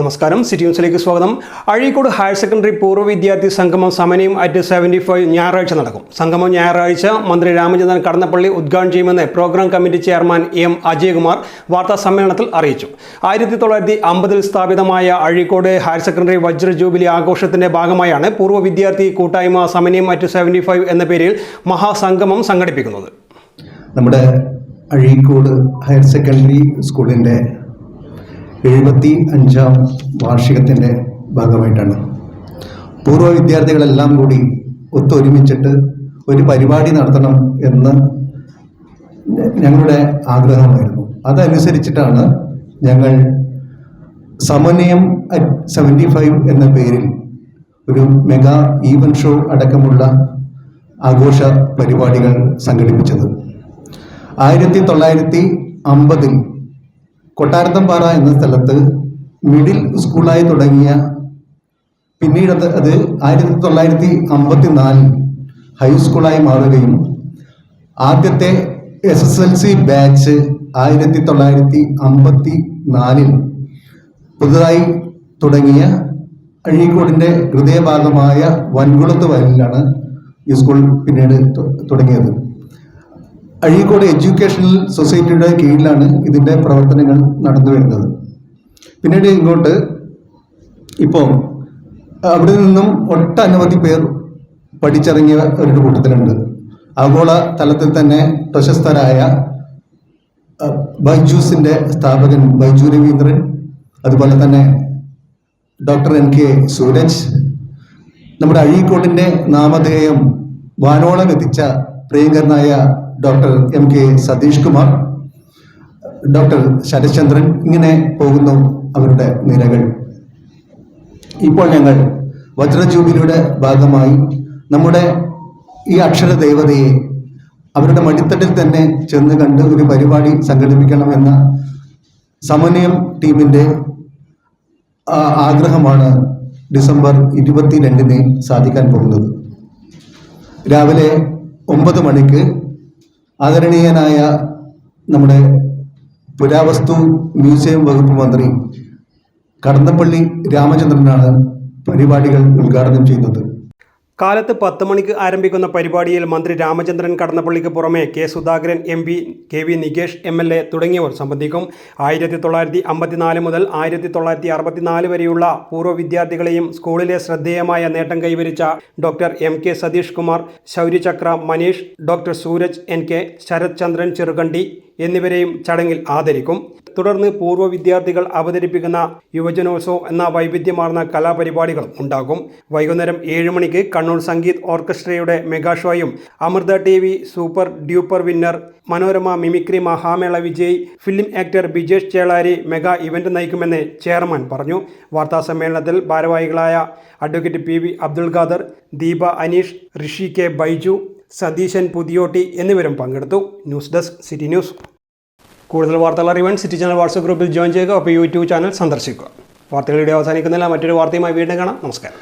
നമസ്കാരം, സിറ്റി ന്യൂസിലേക്ക് സ്വാഗതം. അഴീക്കോട് ഹയർ സെക്കൻഡറി പൂർവ്വ വിദ്യാർത്ഥി സംഗമം സമന്വയം അറ്റ് 75 ഞായറാഴ്ച നടക്കും. സംഗമം ഞായറാഴ്ച മന്ത്രി രാമചന്ദ്രൻ കടന്നപ്പള്ളി ഉദ്ഘാടനം ചെയ്യുമെന്ന് program committee chairman M Ajayakumar വാർത്താ സമ്മേളനത്തിൽ അറിയിച്ചു. 1950 സ്ഥാപിതമായ അഴീക്കോട് ഹയർ സെക്കൻഡറി വജ്ര ജൂബിലി ആഘോഷത്തിന്റെ ഭാഗമായാണ് പൂർവ്വ വിദ്യാർത്ഥി കൂട്ടായ്മ സമന്വയം അറ്റ് 75 എന്ന പേരിൽ മഹാസംഗമം സംഘടിപ്പിക്കുന്നത്. നമ്മുടെ അഴീക്കോട് ഹയർ സെക്കൻഡറി സ്കൂളിൻ്റെ 75ാം വാർഷികത്തിൻ്റെ ഭാഗമായിട്ടാണ് പൂർവ്വ വിദ്യാർത്ഥികളെല്ലാം കൂടി ഒത്തൊരുമിച്ചിട്ട് ഒരു പരിപാടി നടത്തണം എന്ന് ഞങ്ങളുടെ ആഗ്രഹമായിരുന്നു. അതനുസരിച്ചിട്ടാണ് ഞങ്ങൾ സമന്വയം അറ്റ് 75 എന്ന പേരിൽ ഒരു മെഗാ ഈവൻറ്റ് ഷോ അടക്കമുള്ള ആഘോഷ പരിപാടികൾ സംഘടിപ്പിച്ചത്. 1950 കൊട്ടാരത്തമ്പാറ എന്ന സ്ഥലത്ത് മിഡിൽ സ്കൂളായി തുടങ്ങിയ, പിന്നീട് അത് 1954 ഹൈസ്കൂളായി മാറുകയും ആദ്യത്തെ SSLC ബാച്ച് 1954 പുതുതായി തുടങ്ങിയ അഴീക്കോടിൻ്റെ ഹൃദയഭാഗമായ വൻകുളത്ത് വയലിലാണ് ഈ സ്കൂൾ പിന്നീട് തുടങ്ങിയത്. അഴീക്കോട് എഡ്യൂക്കേഷണൽ സൊസൈറ്റിയുടെ കീഴിലാണ് ഇതിൻ്റെ പ്രവർത്തനങ്ങൾ നടന്നു വരുന്നത്. പിന്നീട് ഇങ്ങോട്ട് ഇപ്പോൾ അവിടെ നിന്നും ഒട്ടനവധി പേർ പഠിച്ചിറങ്ങിയ ഒരു കൂട്ടത്തിലുണ്ട്. ആഗോള തലത്തിൽ തന്നെ പ്രശസ്തരായ ബൈജൂസിൻ്റെ സ്ഥാപകൻ ബൈജു രവീന്ദ്രൻ, അതുപോലെ തന്നെ ഡോക്ടർ NK സൂരജ്, നമ്മുടെ അഴീക്കോടിൻ്റെ നാമധേയം വാനോളം എത്തിച്ച പ്രിയങ്കരനായ doctor MK Satheesh Kumar, doctor Sarathchandran, ഇങ്ങനെ പോകുന്നു അവരുടെ നിരകൾ. ഇപ്പോൾ ഞങ്ങൾ വജ്ര ജൂബിലിയുടെ ഭാഗമായി നമ്മുടെ ഈ അക്ഷര ദേവതയെ അവരുടെ മടിത്തട്ടിൽ തന്നെ ചെന്ന് കണ്ട് ഒരു പരിപാടി സംഘടിപ്പിക്കണമെന്ന സമന്വയം ടീമിൻ്റെ ആഗ്രഹമാണ് ഡിസംബർ 22 സാധിക്കാൻ പോകുന്നത്. രാവിലെ 9 മണിക്ക് ആദരണീയനായ നമ്മുടെ പുരാവസ്തു മ്യൂസിയം വകുപ്പ് മന്ത്രി കടന്നപ്പള്ളി രാമചന്ദ്രനാണ് പരിപാടികൾ ഉദ്ഘാടനം ചെയ്യുന്നത്. കാലത്ത് 10 മണിക്ക് ആരംഭിക്കുന്ന പരിപാടിയിൽ മന്ത്രി രാമചന്ദ്രൻ കടന്നപ്പള്ളിക്ക് പുറമെ K Sudhakaran MP, KV Nikesh MLA തുടങ്ങിയവർ സംബന്ധിക്കും. 1954 മുതൽ 1964 വരെയുള്ള പൂർവ്വ വിദ്യാർത്ഥികളെയും സ്കൂളിലെ ശ്രദ്ധേയമായ നേട്ടം കൈവരിച്ച doctor MK Satheesh Kumar, Shaurya Chakra Maneesh, doctor Sooraj NK, Sarathchandran Cherukandi എന്നിവരെയും ചടങ്ങിൽ ആദരിക്കും. തുടർന്ന് പൂർവ്വ വിദ്യാർത്ഥികൾ അവതരിപ്പിക്കുന്ന യുവജനോത്സവം എന്ന വൈവിധ്യമാർന്ന കലാപരിപാടികളും ഉണ്ടാകും. വൈകുന്നേരം 7 മണിക്ക് കണ്ണൂർ സംഗീത് ഓർക്കസ്ട്രയുടെ മെഗാ ഷോയും Amrita TV super duper winner, Manorama mimicry മഹാമേള Vijay, film actor Bijesh Chelari mega event നയിക്കുമെന്ന് ചെയർമാൻ പറഞ്ഞു. വാർത്താ സമ്മേളനത്തിൽ ഭാരവാഹികളായ advocate PV Abdul Khader, Deepa Aneesh, Rishi K Baiju, Satheesan Puthiyotti എന്നിവരും പങ്കെടുത്തു. News desk city news. കൂടുതൽ വാർത്തകൾ അറിയാൻ സിറ്റി ചാനൽ വാട്സ്ആപ്പ് ഗ്രൂപ്പിൽ ജോയിൻ ചെയ്യുക. അപ്പോൾ YouTube ചാനൽ സന്ദർശിക്കുക. വാർത്തകളുടെ അവസാനിക്കുന്നില്ല. മറ്റൊരു വാർത്തയുമായി വീണ്ടും കാണാം. നമസ്കാരം.